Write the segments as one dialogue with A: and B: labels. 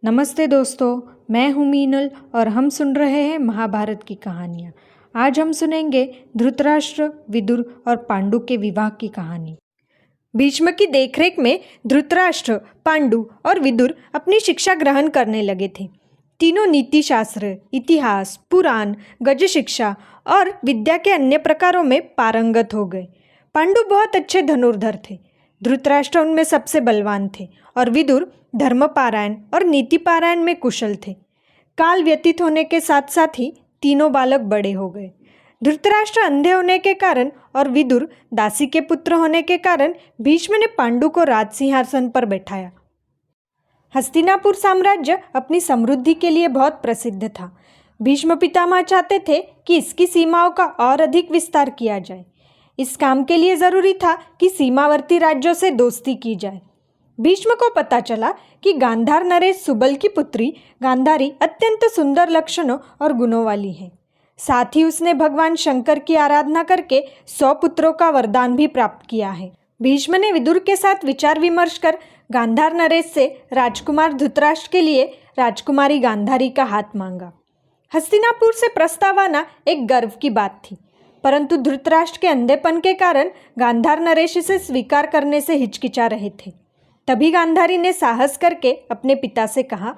A: नमस्ते दोस्तों, मैं हूँ मीनल और हम सुन रहे हैं महाभारत की कहानियाँ। आज हम सुनेंगे धृतराष्ट्र, विदुर और पांडु के विवाह की कहानी। भीष्म की देखरेख में धृतराष्ट्र, पांडु और विदुर अपनी शिक्षा ग्रहण करने लगे थे। तीनों नीति शास्त्र, इतिहास, पुराण, गज शिक्षा और विद्या के अन्य प्रकारों में पारंगत हो गए। पांडु बहुत अच्छे धनुर्धर थे। धृतराष्ट्र उनमें सबसे बलवान थे और विदुर धर्मपारायण और नीतिपारायण में कुशल थे। काल व्यतीत होने के साथ साथ ही तीनों बालक बड़े हो गए। धृतराष्ट्र अंधे होने के कारण और विदुर दासी के पुत्र होने के कारण भीष्म ने पांडु को राज सिंहासन पर बैठाया। हस्तिनापुर साम्राज्य अपनी समृद्धि के लिए बहुत प्रसिद्ध था। भीष्म पितामह चाहते थे कि इसकी सीमाओं का और अधिक विस्तार किया जाए। इस काम के लिए जरूरी था कि सीमावर्ती राज्यों से दोस्ती की जाए। भीष्म को पता चला कि गांधार नरेश सुबल की पुत्री गांधारी अत्यंत सुंदर लक्षणों और गुणों वाली है। साथ ही उसने भगवान शंकर की आराधना करके 100 पुत्रों का वरदान भी प्राप्त किया है। भीष्म ने विदुर के साथ विचार विमर्श कर गांधार नरेश से राजकुमार धृतराष्ट्र के लिए राजकुमारी गांधारी का हाथ मांगा। हस्तिनापुर से प्रस्ताव आना एक गर्व की बात थी, परंतु धृतराष्ट्र के अंधेपन के कारण गांधार नरेश इसे स्वीकार करने से हिचकिचा रहे थे। तभी गांधारी ने साहस करके अपने पिता से कहा,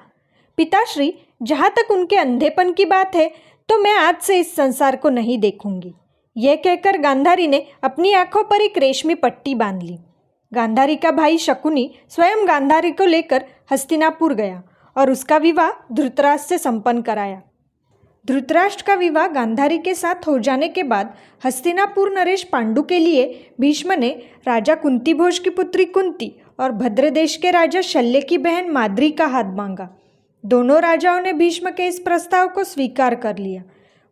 A: पिताश्री, जहाँ तक उनके अंधेपन की बात है तो मैं आज से इस संसार को नहीं देखूंगी। यह कहकर गांधारी ने अपनी आंखों पर एक रेशमी पट्टी बांध ली। गांधारी का भाई शकुनी स्वयं गांधारी को लेकर हस्तिनापुर गया और उसका विवाह धृतराष्ट्र से संपन्न कराया। धृतराष्ट्र का विवाह गांधारी के साथ हो जाने के बाद हस्तिनापुर नरेश पांडु के लिए भीष्म ने राजा कुंतीभोज की पुत्री कुंती और भद्रदेश के राजा शल्य की बहन माद्री का हाथ मांगा। दोनों राजाओं ने भीष्म के इस प्रस्ताव को स्वीकार कर लिया।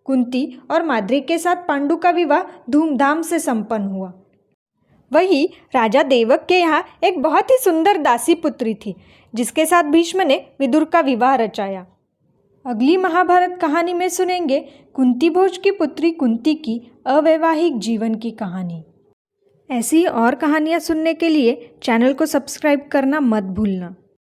A: कुंती और माद्री के साथ पांडु का विवाह धूमधाम से संपन्न हुआ। वहीं राजा देवक के यहाँ एक बहुत ही सुंदर दासी पुत्री थी, जिसके साथ भीष्म ने विदुर का विवाह रचाया। अगली महाभारत कहानी में सुनेंगे कुंतीभोज की पुत्री कुंती की अवैवाहिक जीवन की कहानी। ऐसी और कहानियाँ सुनने के लिए चैनल को सब्सक्राइब करना मत भूलना।